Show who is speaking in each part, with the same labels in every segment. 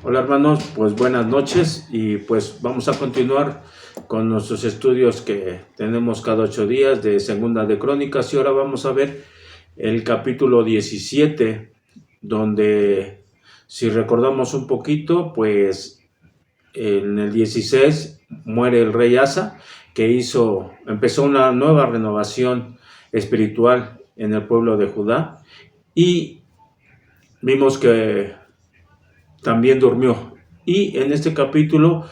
Speaker 1: Hola hermanos, pues buenas noches y pues vamos a continuar con nuestros estudios que tenemos cada 8 días de Segunda de Crónicas y ahora vamos a ver el capítulo 17 donde si recordamos un poquito pues en el 16 muere el rey Asa que empezó una nueva renovación espiritual en el pueblo de Judá y vimos que también durmió. Y en este capítulo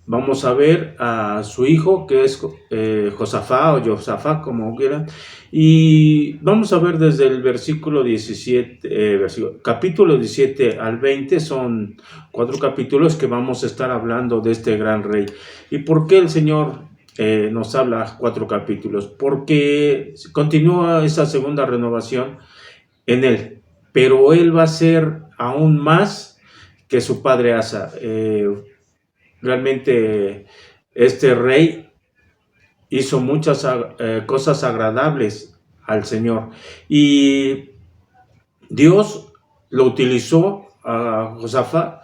Speaker 1: vamos a ver a su hijo, que es Josafá o Josafá, como quieran. Y vamos a ver desde el versículo 17, capítulo 17 al 20, son 4 capítulos que vamos a estar hablando de este gran rey. ¿Y por qué el Señor nos habla 4 capítulos? Porque continúa esa segunda renovación en él, pero él va a ser aún más que su padre Asa. Realmente este rey hizo muchas cosas agradables al Señor y Dios lo utilizó a Josafat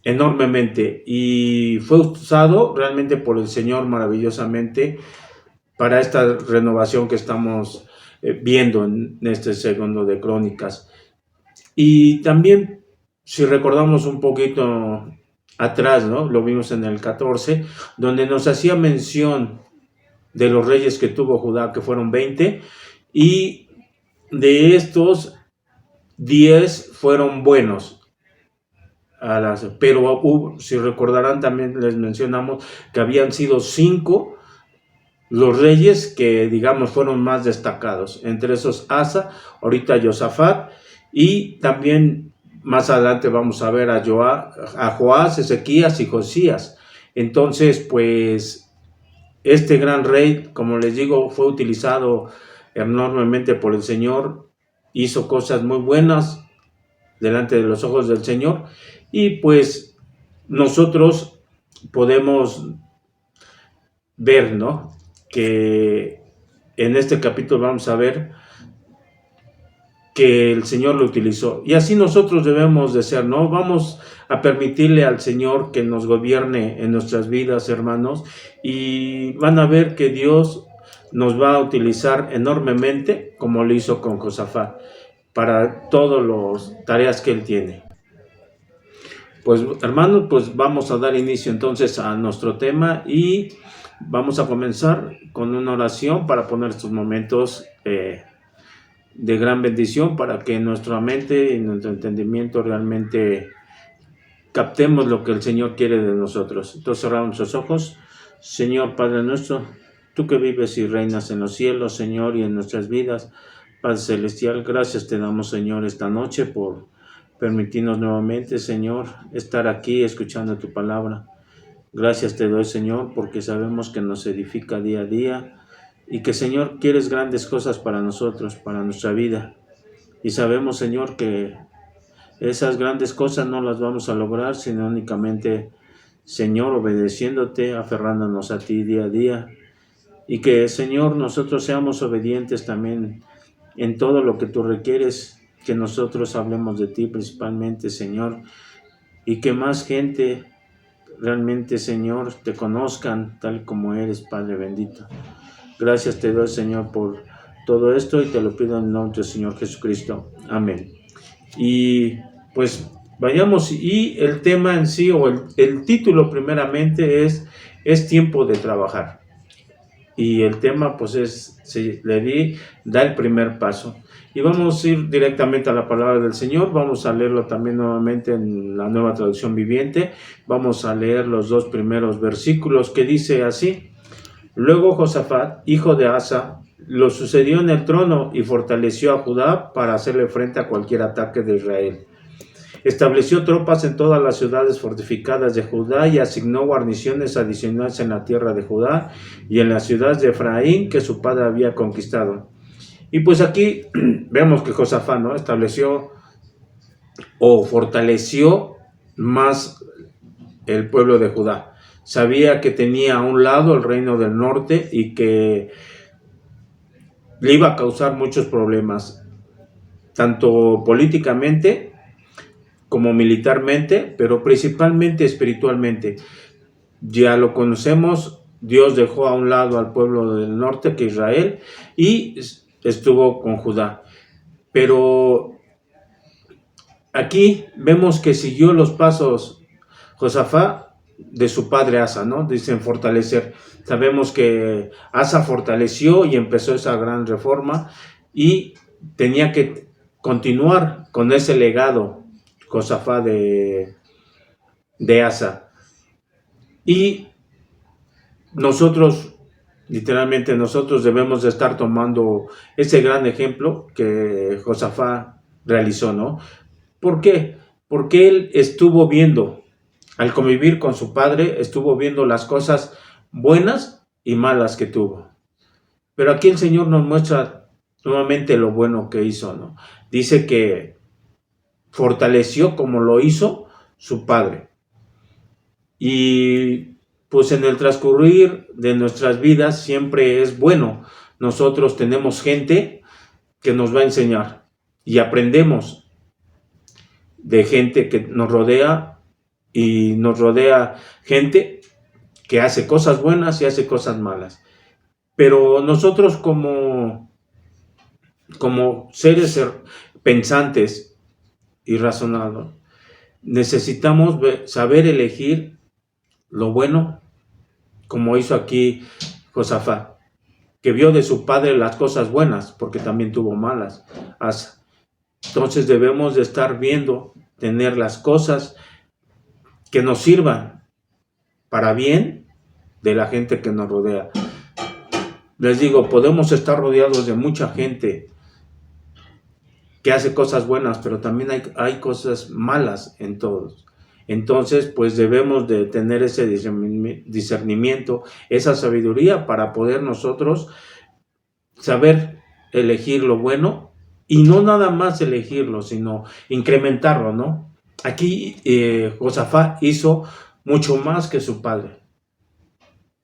Speaker 1: enormemente y fue usado realmente por el Señor maravillosamente para esta renovación que estamos viendo en este segundo de Crónicas. Y también, si recordamos un poquito atrás, ¿no? Lo vimos en el 14, donde nos hacía mención de los reyes que tuvo Judá, que fueron 20, y de estos 10 fueron buenos. Pero si recordarán, también les mencionamos que habían sido 5 los reyes que, digamos, fueron más destacados. Entre esos Asa, ahorita Josafat, y también más adelante vamos a ver a Joás, Ezequías y Josías. Entonces, pues, este gran rey, como les digo, fue utilizado enormemente por el Señor, hizo cosas muy buenas delante de los ojos del Señor, y pues nosotros podemos ver, ¿no?, que en este capítulo vamos a ver que el Señor lo utilizó. Y así nosotros debemos de ser, ¿no? Vamos a permitirle al Señor que nos gobierne en nuestras vidas, hermanos, y van a ver que Dios nos va a utilizar enormemente, como lo hizo con Josafat, para todas las tareas que Él tiene. Pues, hermanos, pues vamos a dar inicio entonces a nuestro tema y vamos a comenzar con una oración para poner estos momentos de gran bendición para que nuestra mente y nuestro entendimiento realmente captemos lo que el Señor quiere de nosotros. Entonces cerramos nuestros ojos. Señor Padre nuestro, tú que vives y reinas en los cielos, Señor, y en nuestras vidas, Padre Celestial, gracias te damos, Señor, esta noche por permitirnos nuevamente, Señor, estar aquí escuchando tu palabra. Gracias te doy, Señor, porque sabemos que nos edifica día a día y que, Señor, quieres grandes cosas para nosotros, para nuestra vida. Y sabemos, Señor, que esas grandes cosas no las vamos a lograr, sino únicamente, Señor, obedeciéndote, aferrándonos a ti día a día. Y que, Señor, nosotros seamos obedientes también en todo lo que tú requieres, que nosotros hablemos de ti principalmente, Señor, y que más gente realmente, Señor, te conozcan tal como eres, Padre bendito. Gracias te doy, Señor, por todo esto y te lo pido en el nombre del Señor Jesucristo. Amén. Y pues vayamos, y el tema en sí, o el título primeramente es tiempo de trabajar. Y el tema pues da el primer paso. Y vamos a ir directamente a la palabra del Señor. Vamos a leerlo también nuevamente en la Nueva Traducción Viviente. Vamos a leer los 2 primeros versículos que dice así: Luego Josafat, hijo de Asa, lo sucedió en el trono y fortaleció a Judá para hacerle frente a cualquier ataque de Israel. Estableció tropas en todas las ciudades fortificadas de Judá y asignó guarniciones adicionales en la tierra de Judá y en las ciudades de Efraín que su padre había conquistado. Y pues aquí vemos que Josafat, ¿no?, estableció o fortaleció más el pueblo de Judá. Sabía que tenía a un lado el reino del norte y que le iba a causar muchos problemas, tanto políticamente como militarmente, pero principalmente espiritualmente. Ya lo conocemos, Dios dejó a un lado al pueblo del norte, que Israel, y estuvo con Judá. Pero aquí vemos que siguió los pasos Josafat de su padre Asa, ¿no? Dicen fortalecer. Sabemos que Asa fortaleció y empezó esa gran reforma y tenía que continuar con ese legado Josafat de Asa. Y nosotros, literalmente nosotros debemos de estar tomando ese gran ejemplo que Josafat realizó, ¿no? ¿Por qué? Porque él estuvo viendo, al convivir con su padre, estuvo viendo las cosas buenas y malas que tuvo. Pero aquí el Señor nos muestra nuevamente lo bueno que hizo, ¿no? Dice que fortaleció como lo hizo su padre. Y pues en el transcurrir de nuestras vidas siempre es bueno. Nosotros tenemos gente que nos va a enseñar y aprendemos de gente que nos rodea, y nos rodea gente que hace cosas buenas y hace cosas malas. Pero nosotros como seres pensantes y razonados, necesitamos saber elegir lo bueno, como hizo aquí Josafat, que vio de su padre las cosas buenas, porque también tuvo malas. Entonces debemos de estar viendo, tener las cosas que nos sirvan para bien de la gente que nos rodea. Les digo, podemos estar rodeados de mucha gente que hace cosas buenas, pero también hay cosas malas en todos. Entonces, pues debemos de tener ese discernimiento, esa sabiduría para poder nosotros saber elegir lo bueno y no nada más elegirlo, sino incrementarlo, ¿no? Aquí Josafat hizo mucho más que su padre.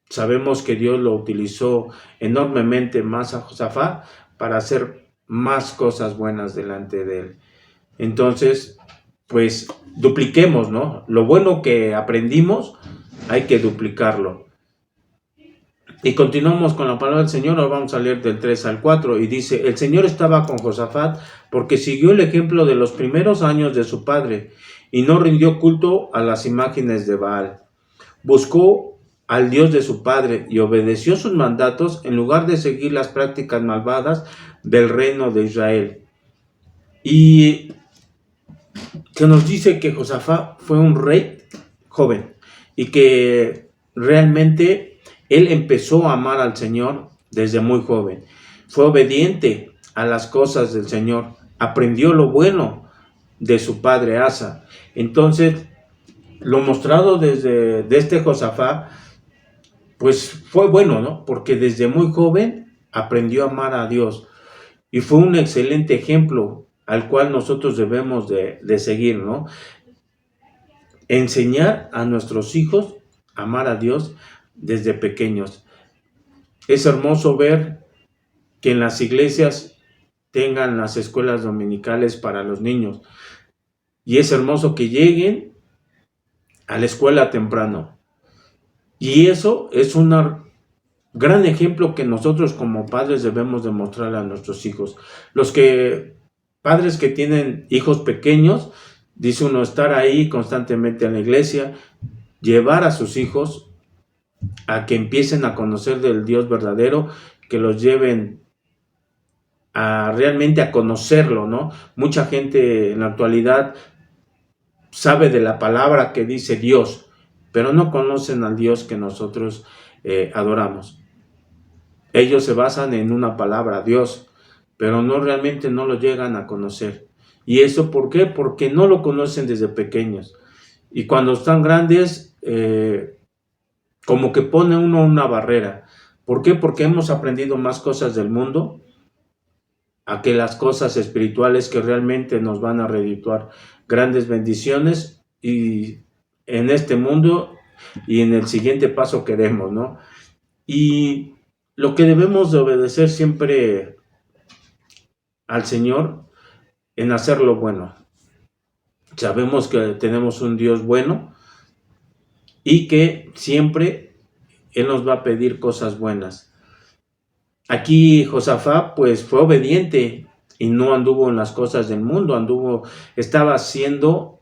Speaker 1: Sabemos que Dios lo utilizó enormemente más a Josafat para hacer más cosas buenas delante de él. Entonces, pues dupliquemos, ¿no? Lo bueno que aprendimos, hay que duplicarlo. Y continuamos con la palabra del Señor. Ahora vamos a leer del 3 al 4 y dice: el Señor estaba con Josafat porque siguió el ejemplo de los primeros años de su padre y no rindió culto a las imágenes de Baal. Buscó al Dios de su padre y obedeció sus mandatos en lugar de seguir las prácticas malvadas del reino de Israel. Y se nos dice que Josafat fue un rey joven y que realmente él empezó a amar al Señor desde muy joven. Fue obediente a las cosas del Señor, aprendió lo bueno de su padre Asa. Entonces, lo mostrado de este Josafat, pues fue bueno, ¿no? Porque desde muy joven aprendió a amar a Dios y fue un excelente ejemplo al cual nosotros debemos de seguir, ¿no? Enseñar a nuestros hijos a amar a Dios desde pequeños. Es hermoso ver que en las iglesias tengan las escuelas dominicales para los niños. Y es hermoso que lleguen a la escuela temprano. Y eso es un gran ejemplo que nosotros como padres debemos demostrar a nuestros hijos. Padres que tienen hijos pequeños, dice uno, estar ahí constantemente en la iglesia, llevar a sus hijos a que empiecen a conocer del Dios verdadero, que los lleven a realmente a conocerlo, ¿no? Mucha gente en la actualidad sabe de la palabra que dice Dios, pero no conocen al Dios que nosotros adoramos. Ellos se basan en una palabra, Dios, pero realmente no lo llegan a conocer. ¿Y eso por qué? Porque no lo conocen desde pequeños. Y cuando están grandes, como que pone uno una barrera. ¿Por qué? Porque hemos aprendido más cosas del mundo a que las cosas espirituales que realmente nos van a redituar grandes bendiciones y en este mundo y en el siguiente paso que demos, ¿no? Y lo que debemos de obedecer siempre al Señor en hacer lo bueno. Sabemos que tenemos un Dios bueno y que siempre Él nos va a pedir cosas buenas. Aquí Josafat pues fue obediente y no anduvo en las cosas del mundo, estaba haciendo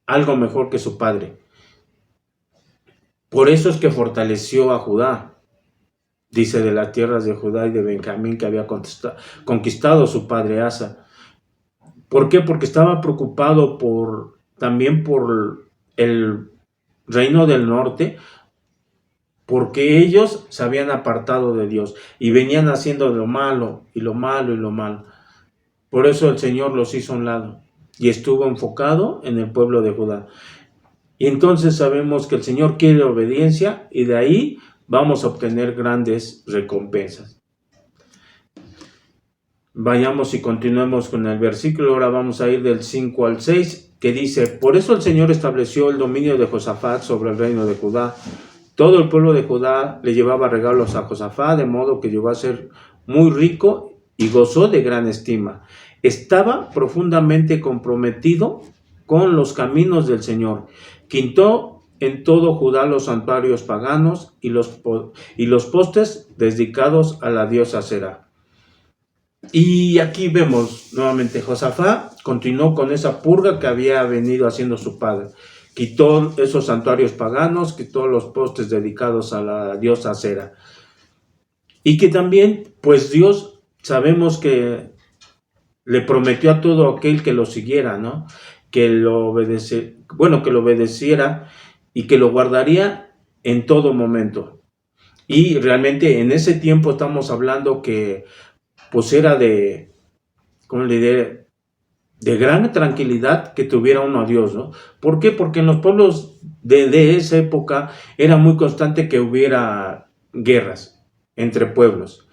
Speaker 1: algo mejor que su padre. Por eso es que fortaleció a Judá. Dice de las tierras de Judá y de Benjamín que había conquistado su padre Asa. ¿Por qué? Porque estaba preocupado también por el reino del norte, porque ellos se habían apartado de Dios y venían haciendo lo malo y lo malo y lo malo. Por eso el Señor los hizo a un lado y estuvo enfocado en el pueblo de Judá. Y entonces sabemos que el Señor quiere obediencia y de ahí vamos a obtener grandes recompensas. Vayamos y continuemos con el versículo. Ahora vamos a ir del 5 al 6, que dice: por eso el Señor estableció el dominio de Josafat sobre el reino de Judá. Todo el pueblo de Judá le llevaba regalos a Josafat, de modo que llegó a ser muy rico y gozó de gran estima. Estaba profundamente comprometido con los caminos del Señor. Quitó en todo Judá los santuarios paganos y los postes dedicados a la diosa Asera. Y aquí vemos nuevamente Josafat continuó con esa purga que había venido haciendo su padre. Quitó esos santuarios paganos, quitó los postes dedicados a la diosa Asera. Y que también, pues Dios, sabemos que le prometió a todo aquel que lo siguiera, ¿no? Que lo obedeciera y que lo guardaría en todo momento. Y realmente en ese tiempo estamos hablando que pues era de, ¿cómo le diré?, de gran tranquilidad que tuviera uno a Dios, ¿no? ¿Por qué? Porque en los pueblos de esa época era muy constante que hubiera guerras entre pueblos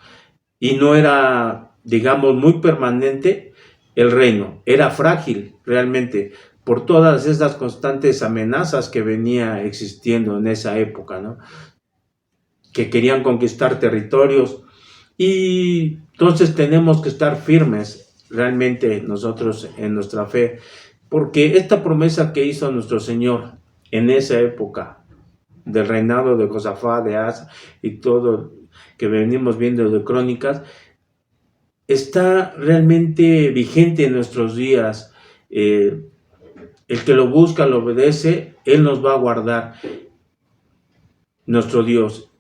Speaker 1: y no era, digamos, muy permanente el reino, era frágil realmente por todas esas constantes amenazas que venía existiendo en esa época, ¿no? Que querían conquistar territorios. Y entonces tenemos que estar firmes realmente nosotros en nuestra fe, porque esta promesa que hizo nuestro Señor en esa época del reinado de Josafat, de Asa y todo que venimos viendo de Crónicas, está realmente vigente en nuestros días. El que lo busca, lo obedece, Él nos va a guardar, nuestro Dios.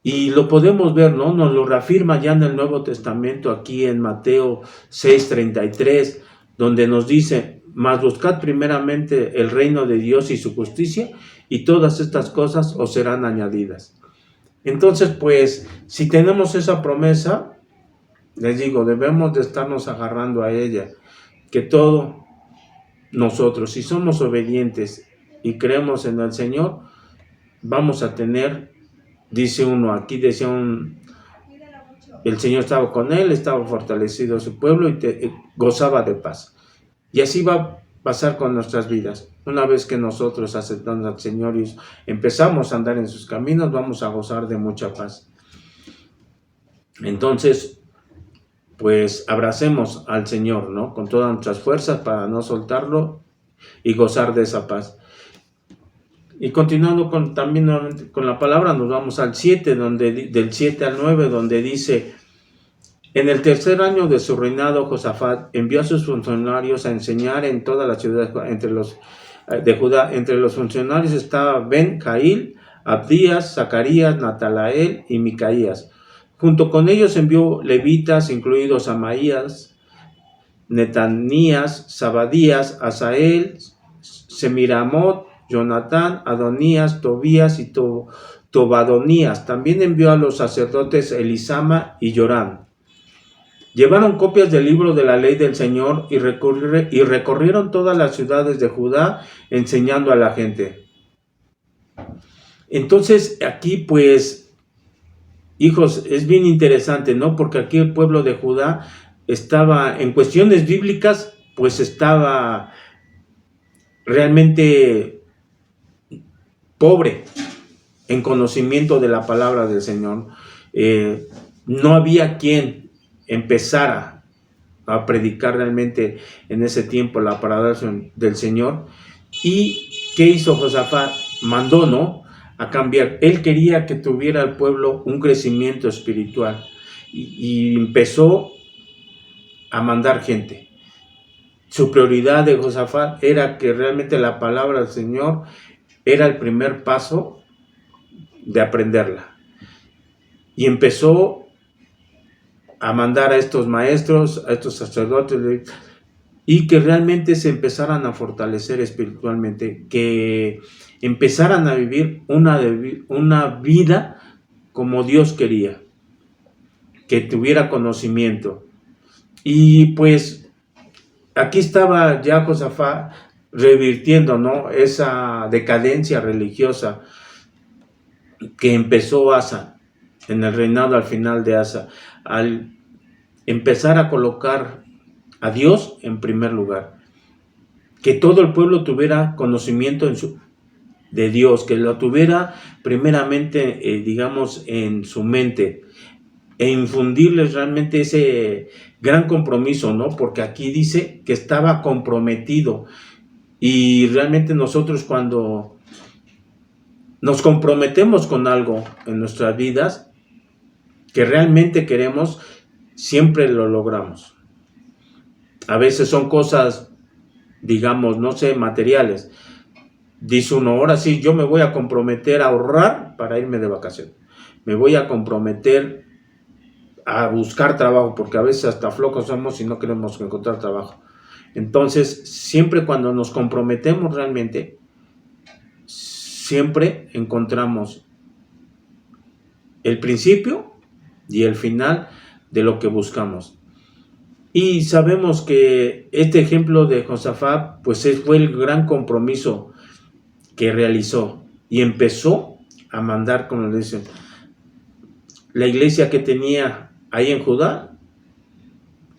Speaker 1: Y lo podemos ver, ¿no? Nos lo reafirma ya en el Nuevo Testamento, aquí en Mateo 6:33, donde nos dice: mas buscad primeramente el reino de Dios y su justicia, y todas estas cosas os serán añadidas. Entonces, pues, si tenemos esa promesa, les digo, debemos de estarnos agarrando a ella, que todo nosotros, si somos obedientes y creemos en el Señor, vamos a tener. Dice uno, aquí decía el Señor estaba con él, estaba fortalecido su pueblo y gozaba de paz. Y así va a pasar con nuestras vidas. Una vez que nosotros aceptamos al Señor y empezamos a andar en sus caminos, vamos a gozar de mucha paz. Entonces, pues abracemos al Señor, ¿no? Con todas nuestras fuerzas para no soltarlo y gozar de esa paz. Y continuando también con la palabra, nos vamos al 7, del 7 al 9, donde dice: en el tercer año de su reinado, Josafat envió a sus funcionarios a enseñar en todas las ciudades de Judá. Entre los funcionarios estaba Ben-Jail, Abdías, Zacarías, Natalael y Micaías. Junto con ellos envió levitas, incluidos Amaías, Netanías, Zabadías, Asael, Semiramot, Jonatán, Adonías, Tobías y Tobadonías. También envió a los sacerdotes Elisama y Joram. Llevaron copias del libro de la ley del Señor y recorrieron todas las ciudades de Judá enseñando a la gente. Entonces aquí pues, hijos, es bien interesante, ¿no? Porque aquí el pueblo de Judá estaba, en cuestiones bíblicas, pues estaba realmente pobre en conocimiento de la palabra del Señor. No había quien empezara a predicar realmente en ese tiempo la palabra del Señor. ¿Y qué hizo Josafat? Mandó, ¿no?, a cambiar. Él quería que tuviera el pueblo un crecimiento espiritual y empezó a mandar gente. Su prioridad de Josafat era que realmente la palabra del Señor era el primer paso de aprenderla. Y empezó a mandar a estos maestros, a estos sacerdotes, y que realmente se empezaran a fortalecer espiritualmente, que empezaran a vivir una vida como Dios quería, que tuviera conocimiento. Y pues aquí estaba ya Josafat revirtiendo, ¿no?, esa decadencia religiosa que empezó Asa en el reinado al final de Asa, al empezar a colocar a Dios en primer lugar, que todo el pueblo tuviera conocimiento de Dios, que lo tuviera primeramente, digamos, en su mente, e infundirles realmente ese gran compromiso, ¿no? Porque aquí dice que estaba comprometido, y realmente nosotros cuando nos comprometemos con algo en nuestras vidas que realmente queremos, siempre lo logramos. A veces son cosas, digamos, no sé, materiales. Dice uno, ahora sí, yo me voy a comprometer a ahorrar para irme de vacaciones. Me voy a comprometer a buscar trabajo, porque a veces hasta flojos somos y no queremos encontrar trabajo. Entonces, siempre cuando nos comprometemos realmente, siempre encontramos el principio y el final de lo que buscamos. Y sabemos que este ejemplo de Josafat, pues fue el gran compromiso que realizó y empezó a mandar, como le dicen, la iglesia que tenía ahí en Judá,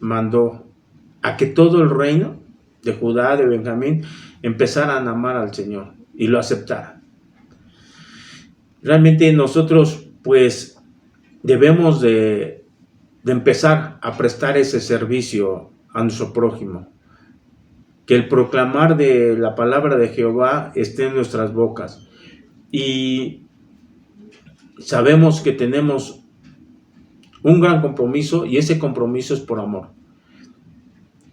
Speaker 1: mandó a que todo el reino de Judá, de Benjamín, empezaran a amar al Señor y lo aceptaran. Realmente nosotros pues debemos de empezar a prestar ese servicio a nuestro prójimo, que el proclamar de la palabra de Jehová esté en nuestras bocas, y sabemos que tenemos un gran compromiso, y ese compromiso es por amor.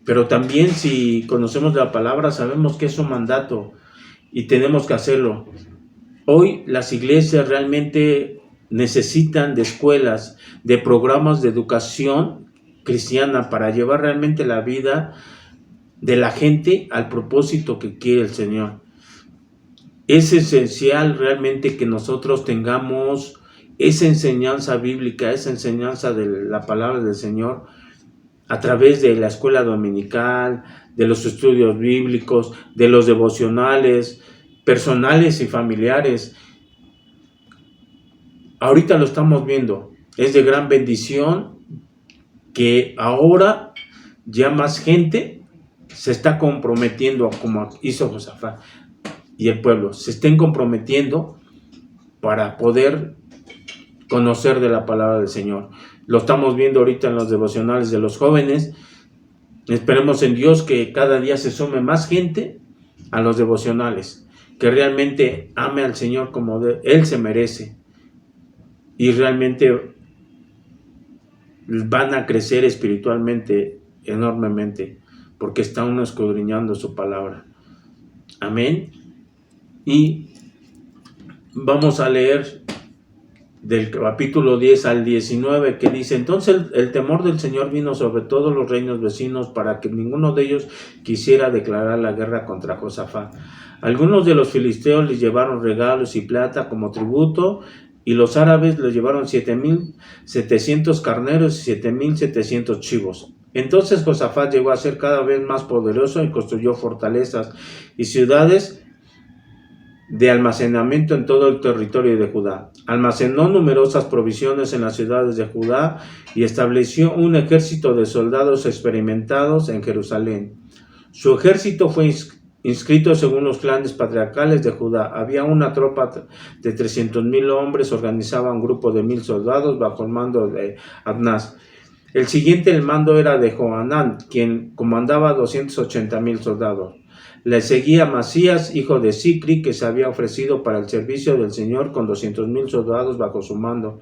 Speaker 1: Pero también, si conocemos la palabra, sabemos que es un mandato y tenemos que hacerlo. Hoy las iglesias realmente necesitan de escuelas, de programas de educación cristiana para llevar realmente la vida de la gente al propósito que quiere el Señor. Es esencial realmente que nosotros tengamos esa enseñanza bíblica, esa enseñanza de la palabra del Señor, a través de la escuela dominical, de los estudios bíblicos, de los devocionales personales y familiares. Ahorita lo estamos viendo, es de gran bendición que ahora ya más gente se está comprometiendo, como hizo Josafat y el pueblo, se estén comprometiendo para poder conocer de la palabra del Señor. Lo estamos viendo ahorita en los devocionales de los jóvenes. Esperemos en Dios que cada día se sume más gente a los devocionales, que realmente ame al Señor como Él se merece, y realmente van a crecer espiritualmente enormemente, porque está uno escudriñando su palabra. Amén. Y vamos a leer del capítulo 10 al 19, que dice: entonces el temor del Señor vino sobre todos los reinos vecinos, para que ninguno de ellos quisiera declarar la guerra contra Josafat. Algunos de los filisteos les llevaron regalos y plata como tributo, y los árabes les llevaron 7,700 carneros y 7,700 chivos. Entonces Josafat llegó a ser cada vez más poderoso y construyó fortalezas y ciudades de almacenamiento en todo el territorio de Judá. Almacenó numerosas provisiones en las ciudades de Judá y estableció un ejército de soldados experimentados en Jerusalén. Su ejército fue inscrito según los clanes patriarcales de Judá. Había una tropa de 300,000 hombres, organizaba un grupo de 1,000 soldados bajo el mando de Adnás. El siguiente el mando era de Johanán, quien comandaba 280,000 soldados. Le seguía Masías, hijo de Sicri, que se había ofrecido para el servicio del Señor con 200,000 soldados bajo su mando.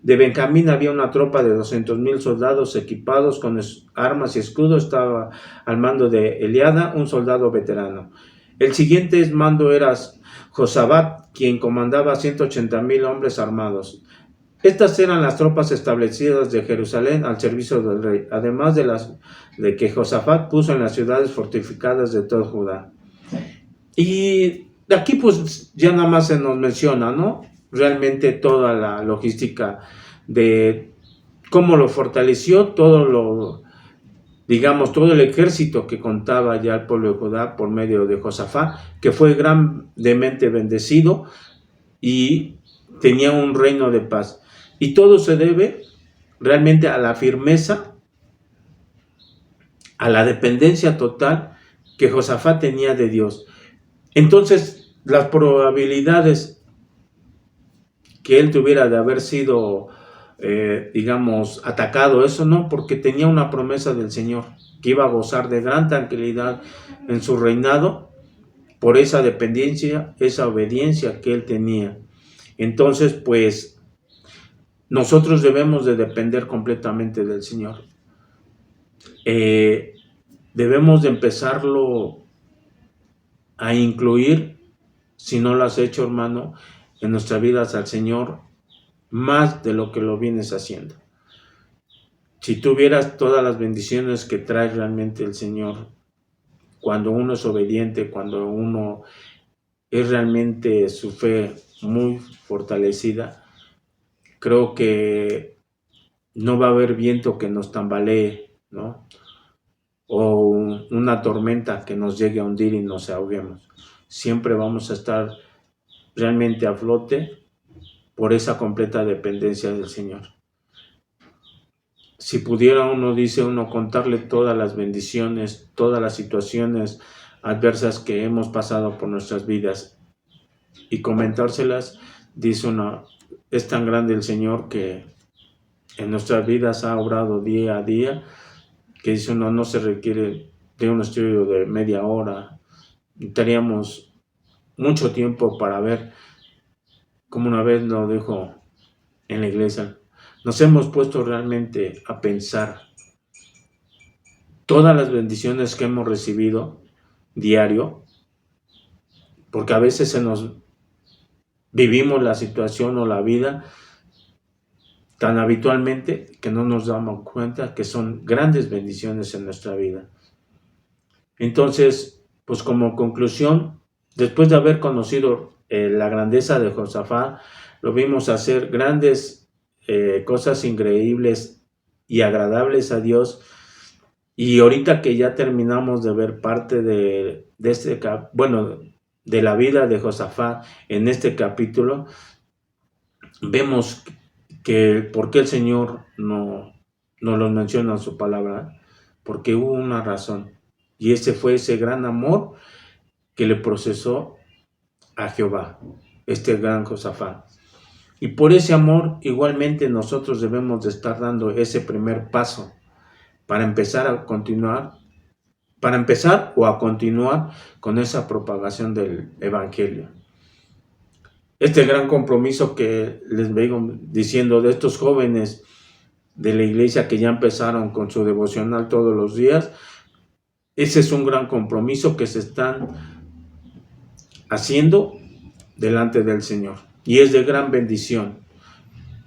Speaker 1: De Benjamín había una tropa de 200,000 soldados equipados con armas y escudos. Estaba al mando de Eliada, un soldado veterano. El siguiente mando era Josabat, quien comandaba 180,000 hombres armados. Estas eran las tropas establecidas de Jerusalén al servicio del rey, además de las de que Josafat puso en las ciudades fortificadas de todo Judá. Y aquí pues ya nada más se nos menciona, ¿no? Realmente toda la logística de cómo lo fortaleció, todo el ejército que contaba ya el pueblo de Judá por medio de Josafat, que fue grandemente bendecido y tenía un reino de paz. Y todo se debe realmente a la firmeza, a la dependencia total que Josafat tenía de Dios. Entonces, las probabilidades que él tuviera de haber sido, atacado, eso no, porque tenía una promesa del Señor, que iba a gozar de gran tranquilidad en su reinado por esa dependencia, esa obediencia que él tenía. Entonces, pues, nosotros debemos de depender completamente del Señor. Debemos de empezarlo a incluir, si no lo has hecho, hermano, en nuestras vidas al Señor, más de lo que lo vienes haciendo. Si tuvieras todas las bendiciones que trae realmente el Señor, cuando uno es obediente, cuando uno es realmente su fe muy fortalecida, creo que no va a haber viento que nos tambalee, ¿no? O una tormenta que nos llegue a hundir y nos ahoguemos. Siempre vamos a estar realmente a flote por esa completa dependencia del Señor. Si pudiera uno, dice uno, contarle todas las bendiciones, todas las situaciones adversas que hemos pasado por nuestras vidas y comentárselas, dice uno, es tan grande el Señor que en nuestras vidas ha obrado día a día, que dice uno, no se requiere de un estudio de media hora, teníamos mucho tiempo para ver, como una vez lo dijo en la iglesia, nos hemos puesto realmente a pensar todas las bendiciones que hemos recibido diario, porque a veces vivimos la situación o la vida tan habitualmente que no nos damos cuenta que son grandes bendiciones en nuestra vida. Entonces, pues como conclusión, después de haber conocido la grandeza de Josafat, lo vimos hacer grandes cosas increíbles y agradables a Dios. Y ahorita que ya terminamos de ver parte de la vida de Josafat en este capítulo, vemos que por qué el Señor no lo menciona en su palabra, porque hubo una razón, y ese fue ese gran amor que le procesó a Jehová, este gran Josafat. Y por ese amor igualmente nosotros debemos de estar dando ese primer paso para empezar a continuar con esa propagación del evangelio. Este gran compromiso que les vengo diciendo de estos jóvenes de la iglesia que ya empezaron con su devocional todos los días, ese es un gran compromiso que se están haciendo delante del Señor y es de gran bendición.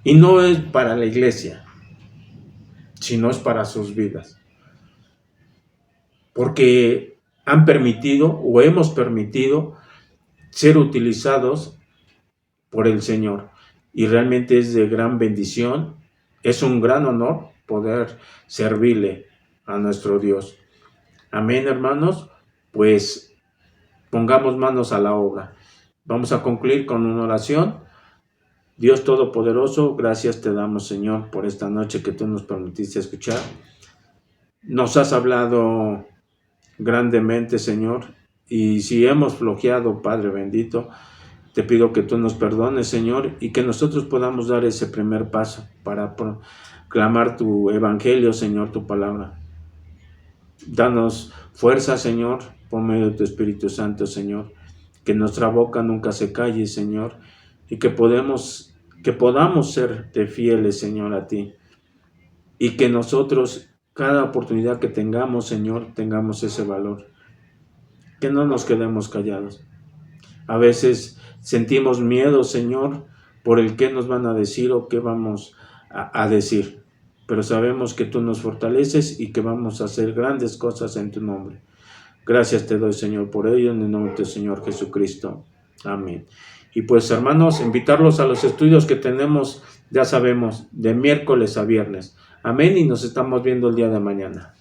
Speaker 1: Y no es para la iglesia, sino es para sus vidas. Porque han permitido o hemos permitido ser utilizados por el Señor. Y realmente es de gran bendición, es un gran honor poder servirle a nuestro Dios. Amén, hermanos. Pues pongamos manos a la obra. Vamos a concluir con una oración. Dios Todopoderoso, gracias te damos, Señor, por esta noche que tú nos permitiste escuchar. Nos has hablado grandemente, Señor, y si hemos flojeado, Padre bendito, Te pido que tú nos perdones, Señor, y que nosotros podamos dar ese primer paso para proclamar tu evangelio, Señor, tu palabra. Danos fuerza, Señor, por medio de tu Espíritu Santo, Señor. Que nuestra boca nunca se calle, Señor, y que podamos ser fieles, Señor, a ti. Y que nosotros, cada oportunidad que tengamos, Señor, tengamos ese valor. Que no nos quedemos callados. A veces sentimos miedo, Señor, por el qué nos van a decir o qué vamos a decir. Pero sabemos que tú nos fortaleces y que vamos a hacer grandes cosas en tu nombre. Gracias te doy, Señor, por ello, en el nombre del Señor Jesucristo. Amén. Y pues, hermanos, invitarlos a los estudios que tenemos, ya sabemos, de miércoles a viernes. Amén, y nos estamos viendo el día de mañana.